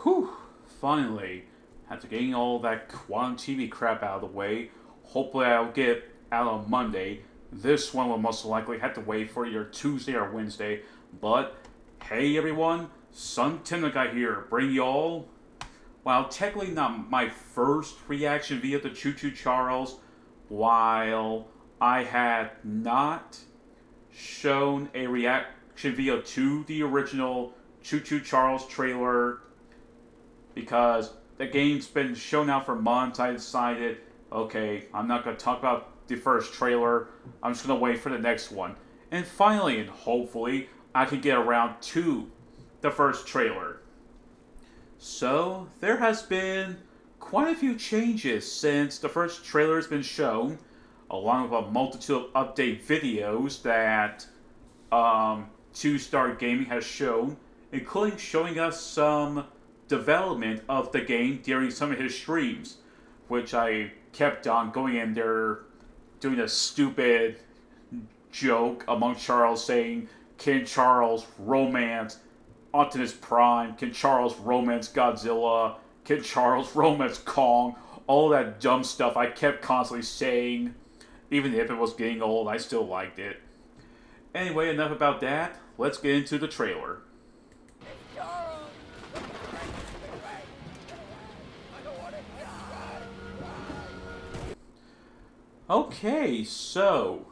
Whew, finally. After getting all that quantum TV crap out of the way, hopefully I'll get it out on Monday. This one will most likely have to wait for either Tuesday or Wednesday. But, hey everyone, Sontendo guy here, bring y'all, while technically not my first reaction video to Choo Choo Charles, while I had not shown a reaction video to the original Choo Choo Charles trailer because the game's been shown out for months. I decided, okay, I'm not going to talk about the first trailer. I'm just going to wait for the next one. And finally, and hopefully, I can get around to the first trailer. So, there has been quite a few changes since the first trailer has been shown, along with a multitude of update videos that Two Star Gaming has shown, including showing us some development of the game during some of his streams, which I kept on going in there doing a stupid joke among Charles saying, can Charles romance Optimus Prime? Can Charles romance Godzilla? Can Charles romance Kong? All that dumb stuff I kept constantly saying. Even if it was getting old, I still liked it. Anyway, enough about that. Let's get into the trailer. Okay, so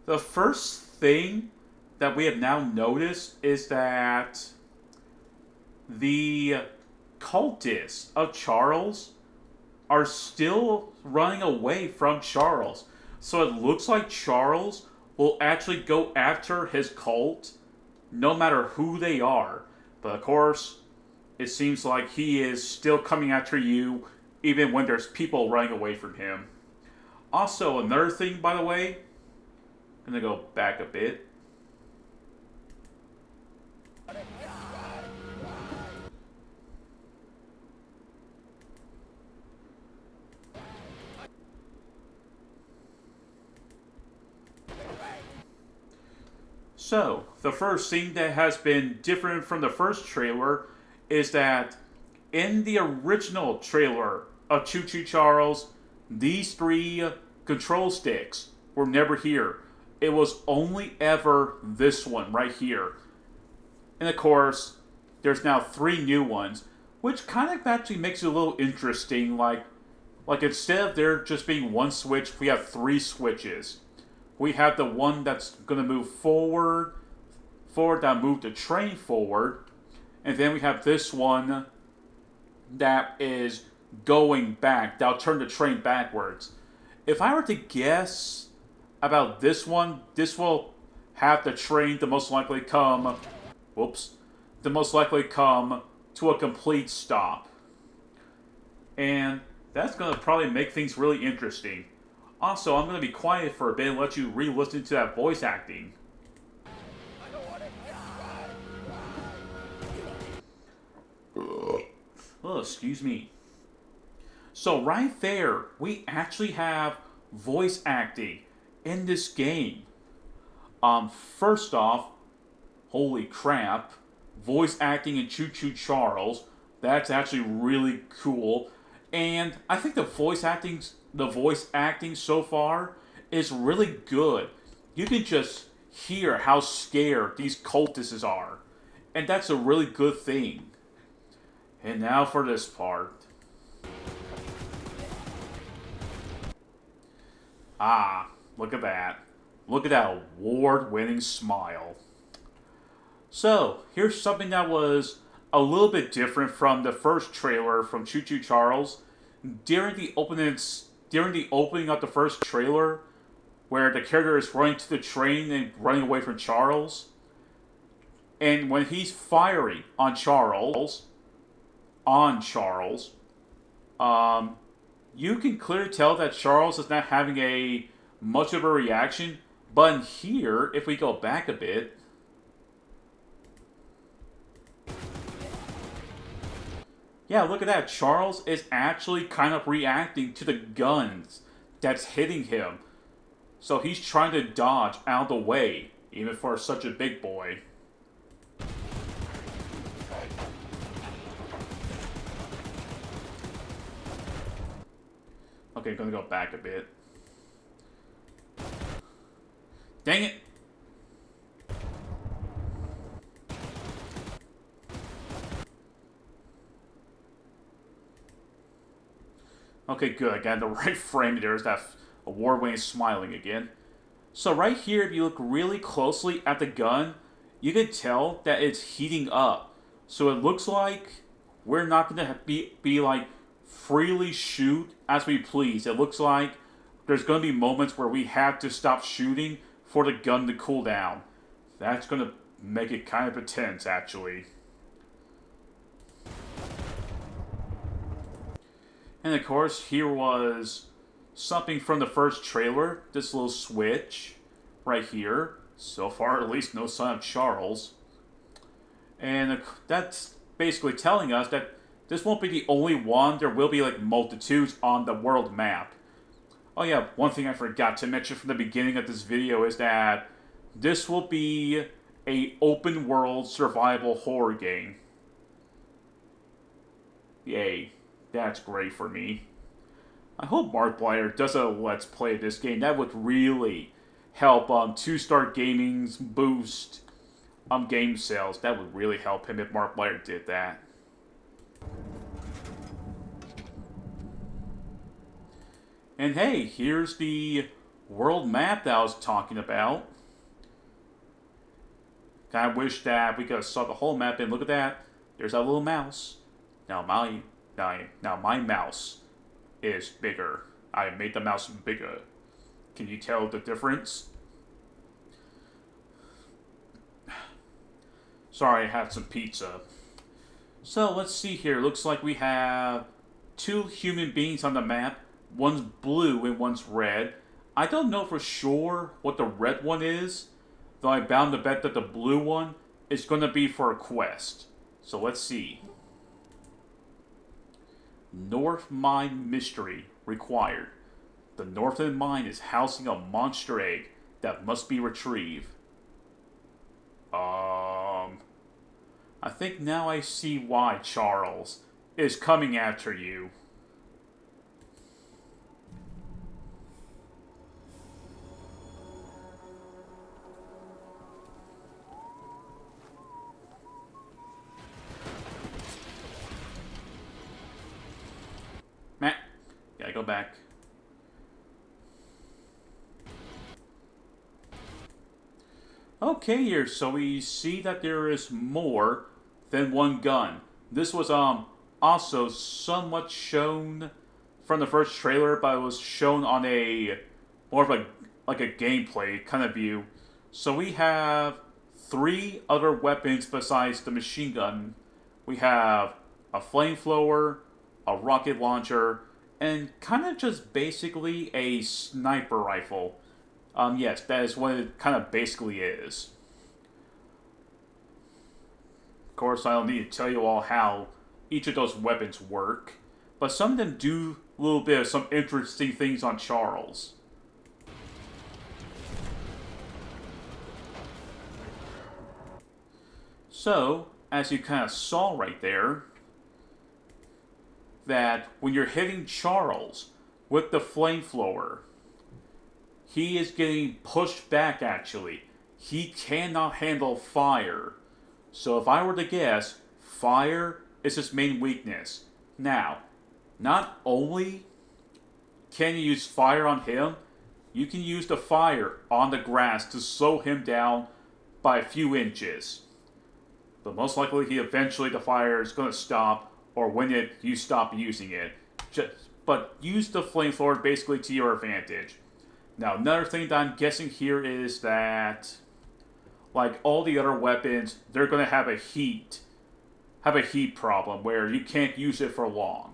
the first thing that we have now noticed is that the cultists of Charles are still running away from Charles. So it looks like Charles will actually go after his cult no matter who they are. But of course, it seems like he is still coming after you even when there's people running away from him. Also, another thing, by the way, I'm going to go back a bit. So, the first thing that has been different from the first trailer is that in the original trailer of Choo Choo Charles, these three control sticks were never here. It was only ever this one right here. And of course, there's now three new ones, which kind of actually makes it a little interesting. Like instead of there just being one switch, we have three switches. We have the one that's going to move forward that move the train forward, and then we have this one that is going back. That'll turn the train backwards. If I were to guess about this one, this will have the train to most likely come, to a complete stop. And that's going to probably make things really interesting. Also, I'm going to be quiet for a bit and let you re-listen to that voice acting. Oh, excuse me. So right there, we actually have voice acting in this game. First off, holy crap, voice acting in Choo Choo Charles. That's actually really cool. And I think the voice acting so far is really good. You can just hear how scared these cultists are. And that's a really good thing. And now for this part. Ah, look at that. Look at that award-winning smile. So, here's something that was a little bit different from the first trailer from Choo Choo Charles. During the opening of the first trailer, where the character is running to the train and running away from Charles, and when he's firing on Charles, you can clearly tell that Charles is not having much of a reaction. But in here, if we go back a bit, yeah, look at that. Charles is actually kind of reacting to the guns that's hitting him. So he's trying to dodge out of the way, even for such a big boy. Okay, gonna go back a bit. Dang it! Okay, good. I got the right frame. There's that award-winning smiling again. So right here, if you look really closely at the gun, you can tell that it's heating up. So it looks like we're not gonna be like freely shoot as we please. It looks like there's gonna be moments where we have to stop shooting for the gun to cool down. That's gonna make it kind of intense, actually. And of course, here was something from the first trailer. This little switch right here. So far, at least, no sign of Charles. And that's basically telling us that this won't be the only one. There will be like multitudes on the world map. Oh yeah, one thing I forgot to mention from the beginning of this video is that this will be a open world survival horror game. Yay. That's great for me. I hope Markiplier does a Let's Play of this game. That would really help 2-Star Gaming's boost game sales. That would really help him if Markiplier did that. And hey, here's the world map that I was talking about. I wish that we could have saw the whole map, and look at that. There's that little mouse. Now my mouse is bigger. I made the mouse bigger. Can you tell the difference? Sorry, I had some pizza. So let's see here. Looks like we have 2 human beings on the map. One's blue and one's red. I don't know for sure what the red one is, though I'm bound to bet that the blue one is going to be for a quest. So let's see. North Mine Mystery required. The Northern Mine is housing a monster egg that must be retrieved. I think now I see why Charles is coming after you. Matt, gotta go back. Okay, here, so we see that there is more than one gun. This was also somewhat shown from the first trailer, but it was shown on a more of a gameplay kind of view. So we have 3 other weapons besides the machine gun. We have a flamethrower, a rocket launcher, and kind of just basically a sniper rifle. Yes, that is what it kind of basically is. Of course, I don't need to tell you all how each of those weapons work, but some of them do a little bit of some interesting things on Charles. So, as you kind of saw right there, that when you're hitting Charles with the flamethrower, he is getting pushed back, actually. He cannot handle fire. So if I were to guess, fire is his main weakness. Now, not only can you use fire on him, you can use the fire on the grass to slow him down by a few inches. But most likely, the fire is going to stop, or when you stop using it. But use the flamethrower basically to your advantage. Now, another thing that I'm guessing here is that, like all the other weapons, they're going to have a heat problem where you can't use it for long.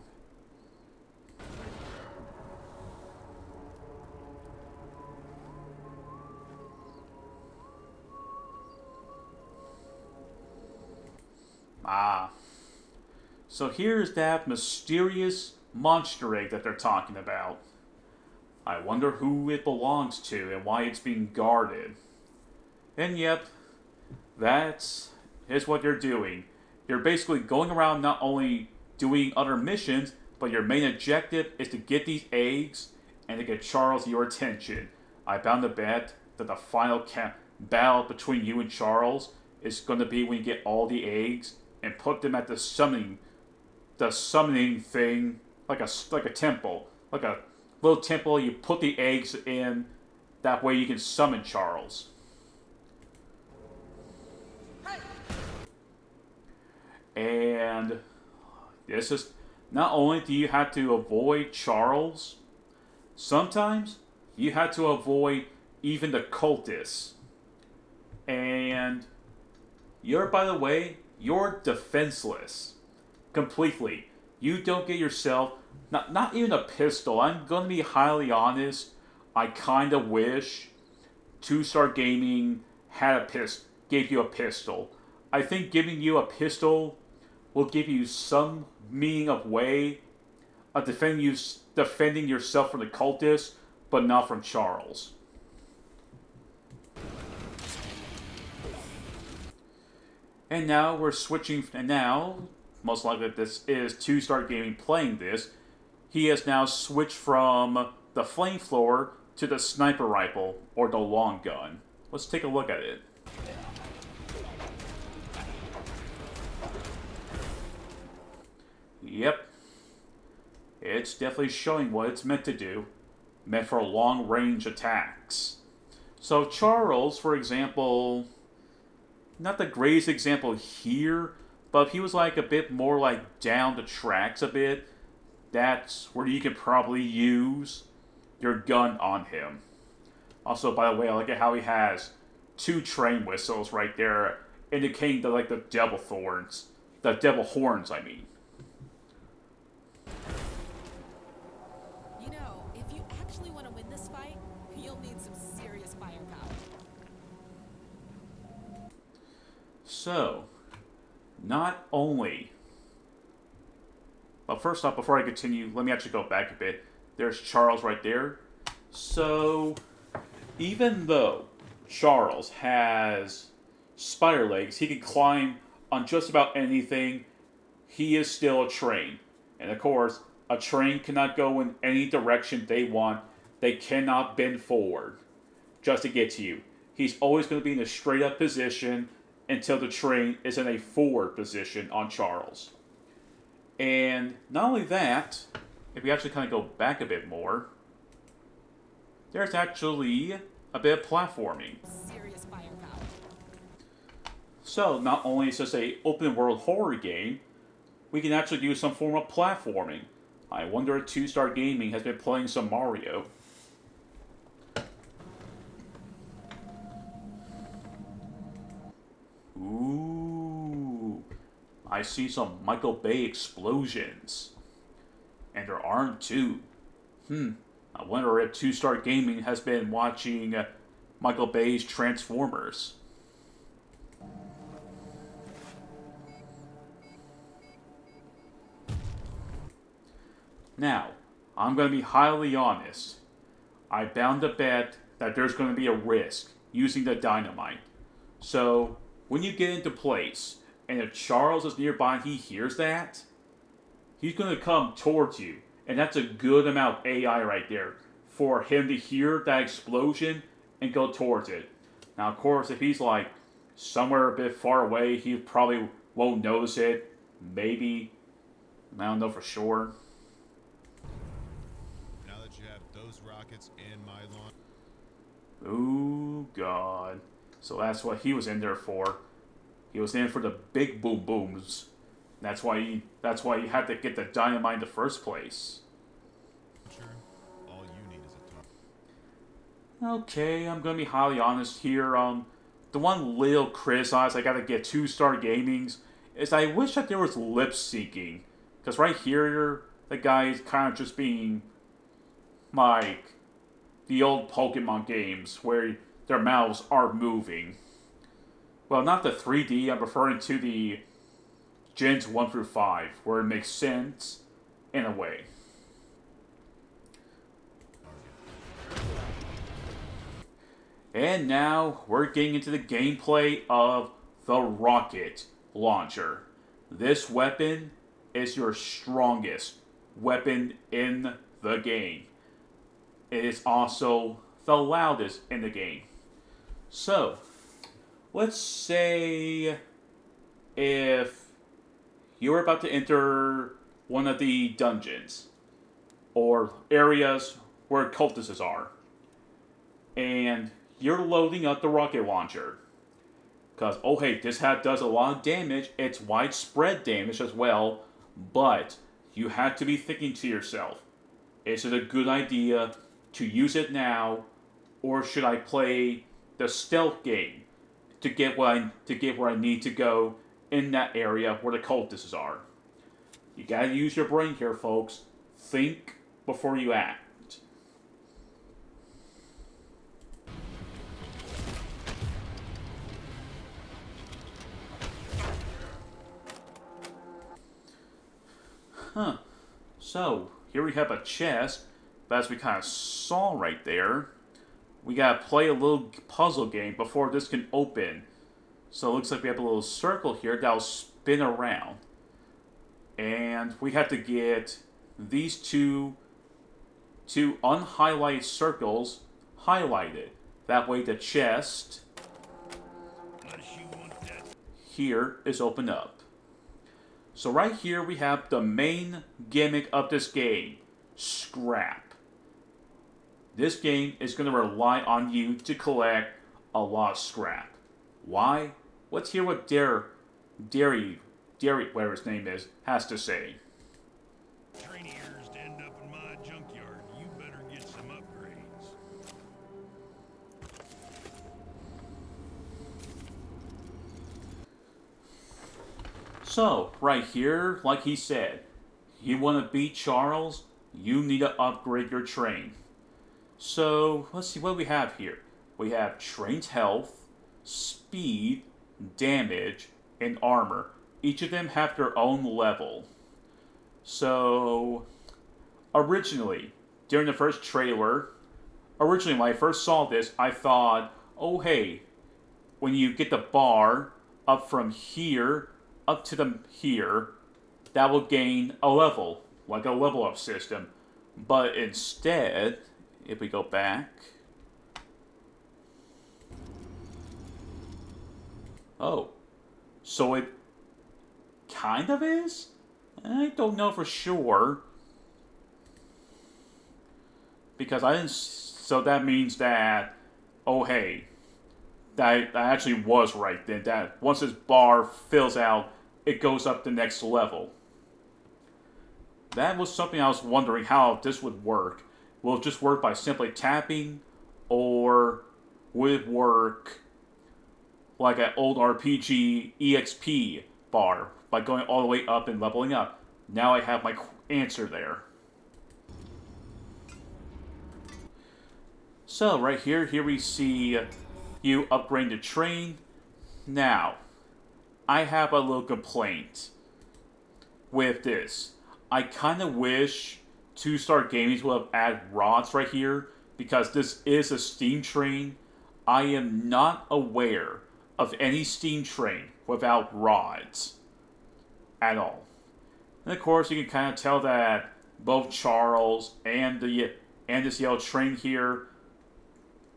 So here's that mysterious monster egg that they're talking about. I wonder who it belongs to and why it's being guarded. And yep, is what you're doing. You're basically going around not only doing other missions, but your main objective is to get these eggs and to get Charles your attention. I bound to bet that the final battle between you and Charles is going to be when you get all the eggs and put them at the summoning thing, like a temple, like a little temple. You put the eggs in. That way you can summon Charles. And this is not only do you have to avoid Charles, sometimes you have to avoid even the cultists. And by the way, you're defenseless. Completely. You don't get yourself, not even a pistol. I'm going to be highly honest. I kind of wish 2-Star Gaming gave you a pistol. I think giving you a pistol will give you some meaning of way of defending yourself from the cultists, but not from Charles. And now we're switching, and now, most likely this is 2-Star Gaming playing this, he has now switched from the flamethrower to the sniper rifle, or the long gun. Let's take a look at it. Yep. It's definitely showing what it's meant to do. Meant for long-range attacks. So Charles, for example, not the greatest example here, but if he was like a bit more like down the tracks a bit, that's where you could probably use your gun on him. Also, by the way, I like it how he has 2 train whistles right there, indicating the devil horns, I mean. You know, if you actually want to win this fight, you'll need some serious firepower. So, not only... But first off, before I continue, let me actually go back a bit. There's Charles right there. So, even though Charles has spider legs, he can climb on just about anything, he is still a train. And of course, a train cannot go in any direction they want. They cannot bend forward just to get to you. He's always going to be in a straight up position until the train is in a forward position on Charles. And not only that, if we actually kind of go back a bit more, there's actually a bit of platforming. Serious firepower. So not only is this an open world horror game, we can actually do some form of platforming. I wonder if 2-Star Gaming has been playing some Mario. Ooh, I see some Michael Bay explosions. And there aren't too. I wonder if 2-Star Gaming has been watching Michael Bay's Transformers. Now, I'm going to be highly honest. I bound to bet that there's going to be a risk using the dynamite. So, when you get into place, and if Charles is nearby and he hears that, he's going to come towards you. And that's a good amount of AI right there for him to hear that explosion and go towards it. Now, of course, if he's like somewhere a bit far away, he probably won't notice it. Maybe. I don't know for sure. Now that you have those rockets in my lawn. Ooh, God. So that's what he was in there for. He was in for the big boom booms. That's why you had to get the dynamite in the first place. Sure. All you need is a target. Okay, I'm gonna be highly honest here. The one little criticize I gotta get 2-Star Gaming's is I wish that there was lip syncing, because right here the guy is kind of just being like the old Pokemon games where their mouths are moving. Well, not the 3D. I'm referring to the Gens 1 through 5, where it makes sense in a way. And now we're getting into the gameplay of the rocket launcher. This weapon is your strongest weapon in the game. It is also the loudest in the game. So, let's say if you're about to enter one of the dungeons or areas where cultists are, and you're loading up the rocket launcher. Because, oh hey, this hat does a lot of damage, it's widespread damage as well, but you have to be thinking to yourself, is it a good idea to use it now, or should I play the stealth game to get where I need to go in that area where the cultists are? You gotta use your brain here, folks. Think before you act. Huh. So, here we have a chest, but as we kind of saw right there, we gotta play a little puzzle game before this can open. So it looks like we have a little circle here that'll spin around. And we have to get these two unhighlighted circles highlighted. That way the chest here is opened up. So right here we have the main gimmick of this game, scrap. This game is going to rely on you to collect a lot of scrap. Why? Let's hear what Derry, whatever his name is, has to say. Trainee ears to end up in my junkyard. You better get some upgrades. So, right here, like he said, you want to beat Charles, you need to upgrade your train. So, let's see what we have here. We have train's health, speed, damage, and armor. Each of them have their own level. So, originally, during the first trailer, when I first saw this, I thought, oh hey, when you get the bar up from here up to here, that will gain a level, like a level up system. But instead, if we go back, oh, so it kind of is? I don't know for sure. Because I didn't, so that means that, oh hey, that actually was right then, that once this bar fills out, it goes up the next level. That was something I was wondering how this would work. Will it just work by simply tapping, or would it work like an old RPG EXP bar by going all the way up and leveling up? Now I have my answer there. So right here we see you upgrade the train. Now, I have a little complaint with this. I kind of wish 2-Star Gaming would have added rods right here, because this is a steam train. I am not aware of any steam train without rods at all. And of course, you can kind of tell that both Charles and this yellow train here.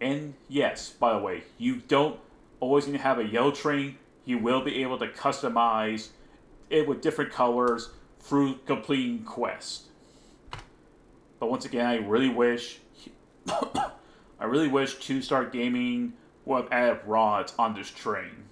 And yes, by the way, you don't always need to have a yellow train. You will be able to customize it with different colors through completing quests. But once again, I really wish 2-Star Gaming would have added rods on this train.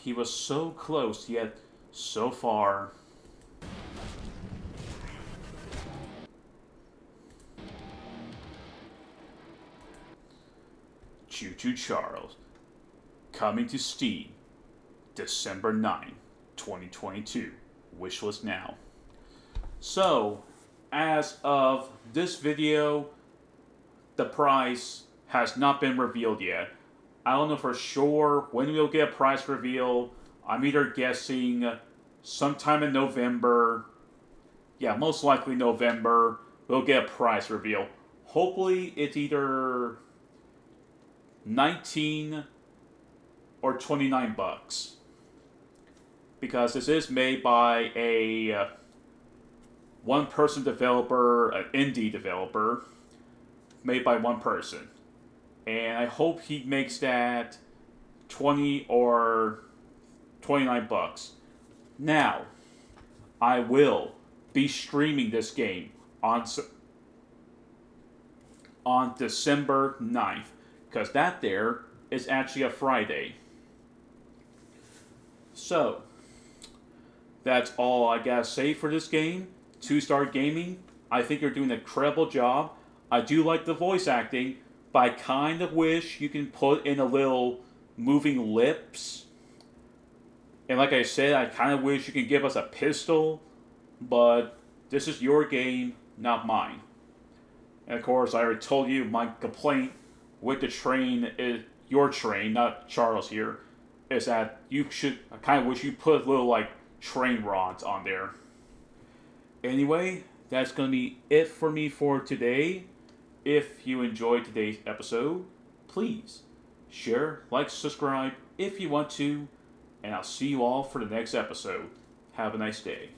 He was so close, yet so far. Choo Choo Charles, coming to Steam, December 9, 2022. Wishlist now. So, as of this video, the price has not been revealed yet. I don't know for sure when we'll get a price reveal. I'm either guessing sometime in November. Yeah, most likely November, we'll get a price reveal. Hopefully, it's either 19 or $29 because this is made by a one-person developer, an indie developer, made by one person, and I hope he makes that 20 or $29. Now, I will be streaming this game on December 9th, because that there is actually a Friday. So, that's all I gotta say for this game. 2-Star Gaming, I think you're doing an incredible job. I do like the voice acting, but I kind of wish you can put in a little moving lips. And like I said, I kind of wish you could give us a pistol, but this is your game, not mine. And of course, I already told you my complaint with the train is your train, not Charles here, is that you should. I kind of wish you put little like train rods on there. Anyway, that's gonna be it for me for today. If you enjoyed today's episode, please share, like, subscribe if you want to, and I'll see you all for the next episode. Have a nice day.